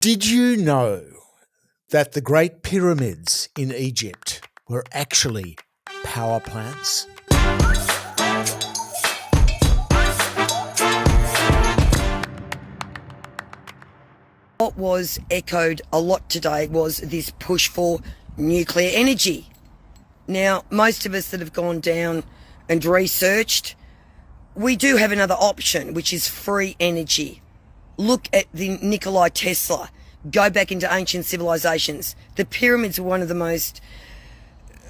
Did you know that the Great Pyramids in Egypt were actually power plants? What was echoed a lot today was this push for nuclear energy. Now, most of us that have gone down and researched, we do have another option, which is free energy. Look at the Nikola Tesla. Go back into ancient civilizations. The pyramids were one of the most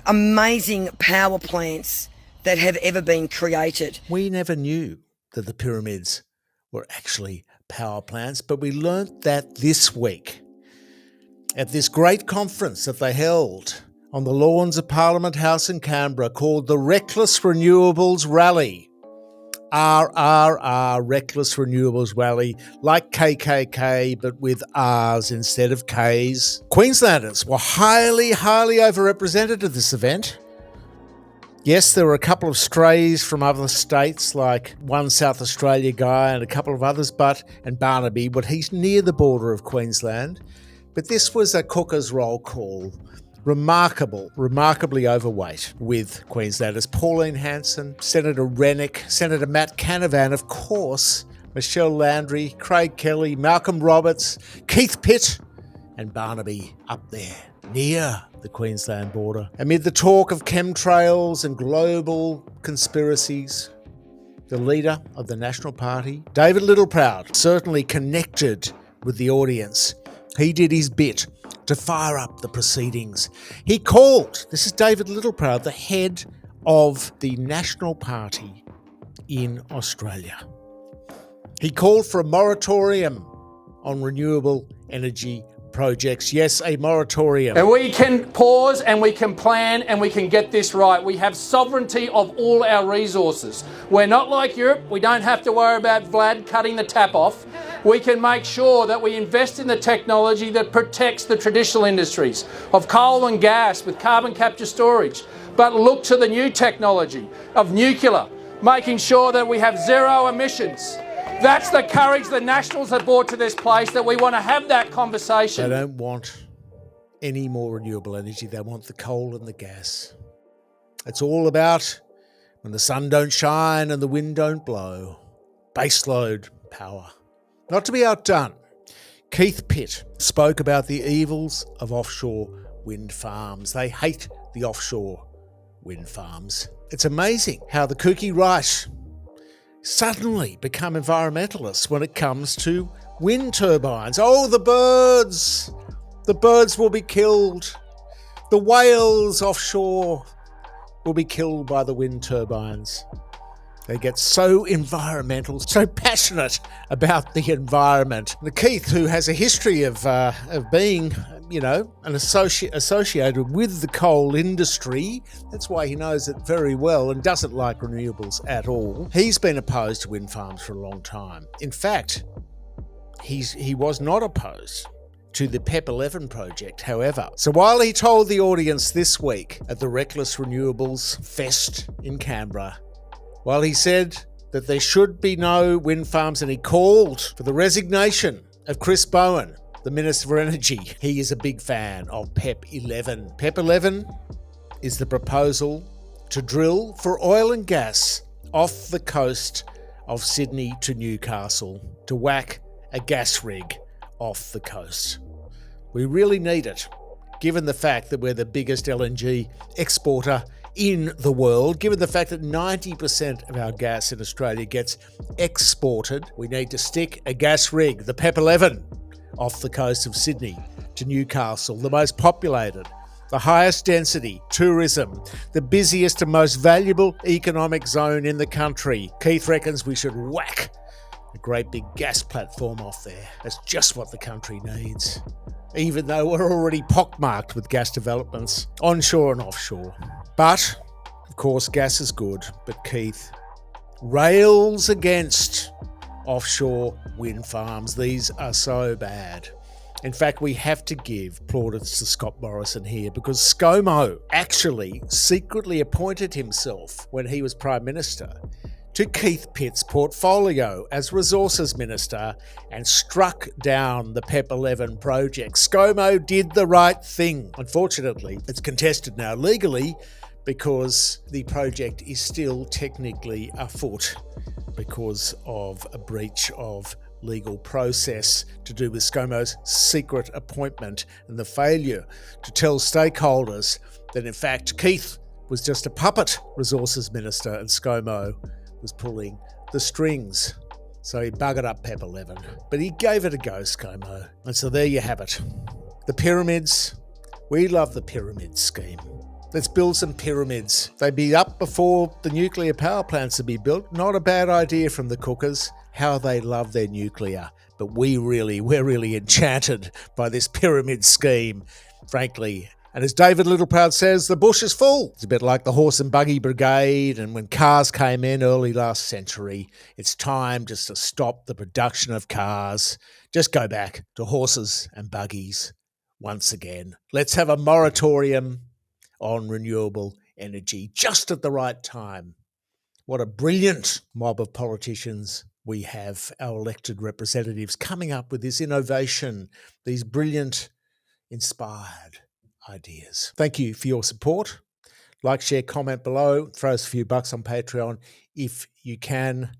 amazing power plants that have ever been created. We never knew that the pyramids were actually power plants, but we learnt that this week at this great conference that they held on the lawns of Parliament House in Canberra called the Reckless Renewables Rally. RRR, Reckless Renewables Rally, like KKK, but with R's instead of K's. Queenslanders were highly overrepresented at this event. Yes, there were a couple of strays from other states, like one South Australia guy and a couple of others, and Barnaby, but he's near the border of Queensland. But this was a cooker's roll call. Remarkably overweight with Queenslanders. Pauline Hanson, Senator Rennick, Senator Matt Canavan, of course, Michelle Landry, Craig Kelly, Malcolm Roberts, Keith Pitt, and Barnaby up there near the Queensland border. Amid the talk of chemtrails and global conspiracies, the leader of the National Party, David Littleproud, certainly connected with the audience. He did his bit to fire up the proceedings. He called, this is David Littleproud, the head of the National Party in Australia. He called for a moratorium on renewable energy projects. Yes, a moratorium. And we can pause and we can plan and we can get this right. We have sovereignty of all our resources. We're not like Europe. We don't have to worry about Vlad cutting the tap off. We can make sure that we invest in the technology that protects the traditional industries of coal and gas with carbon capture storage, but look to the new technology of nuclear, making sure that we have zero emissions. That's the courage the Nationals have brought to this place, that we want to have that conversation. They don't want any more renewable energy. They want the coal and the gas. It's all about when the sun don't shine and the wind don't blow. Baseload power. Not to be outdone, Keith Pitt spoke about the evils of offshore wind farms. They hate the offshore wind farms. It's amazing how the kooky right suddenly become environmentalists when it comes to wind turbines. Oh, the birds! The birds will be killed. The whales offshore will be killed by the wind turbines. They get so environmental, so passionate about the environment. The Keith, who has a history of being, an associated with the coal industry, that's why he knows it very well and doesn't like renewables at all. He's been opposed to wind farms for a long time. In fact, he was not opposed to the PEP 11 project, however. So while he told the audience this week at the Reckless Renewables Fest in Canberra, while he said that there should be no wind farms and he called for the resignation of Chris Bowen, the Minister for Energy, he is a big fan of PEP 11. PEP 11 is the proposal to drill for oil and gas off the coast of Sydney to Newcastle, to whack a gas rig off the coast. We really need it, given the fact that we're the biggest LNG exporter in the world, given the fact that 90% of our gas in Australia gets exported. We need to stick a gas rig, the PEP 11, off the coast of Sydney to Newcastle, the most populated, the highest density, tourism, the busiest and most valuable economic zone in the country. Keith reckons we should whack a great big gas platform off there. That's just what the country needs, even though we're already pockmarked with gas developments onshore and offshore. But, of course, gas is good, but Keith rails against offshore wind farms. These are so bad. In fact, we have to give plaudits to Scott Morrison here, because ScoMo actually secretly appointed himself, when he was Prime Minister, to Keith Pitt's portfolio as Resources Minister and struck down the PEP 11 project. ScoMo did the right thing. Unfortunately, it's contested now legally because the project is still technically afoot because of a breach of legal process to do with ScoMo's secret appointment and the failure to tell stakeholders that in fact Keith was just a puppet Resources Minister and ScoMo was pulling the strings. So he buggered up PEP 11. But he gave it a go, ScoMo. And so there you have it. The pyramids. We love the pyramid scheme. Let's build some pyramids. They'd be up before the nuclear power plants would be built. Not a bad idea from the cookers. How they love their nuclear. But we're really enchanted by this pyramid scheme, frankly. And as David Littleproud says, the bush is full. It's a bit like the horse and buggy brigade, and when cars came in early last century, it's time just to stop the production of cars. Just go back to horses and buggies once again. Let's have a moratorium on renewable energy just at the right time. What a brilliant mob of politicians we have, our elected representatives, coming up with this innovation, these brilliant, inspired ideas. Thank you for your support. Like, share, comment below. Throw us a few bucks on Patreon if you can.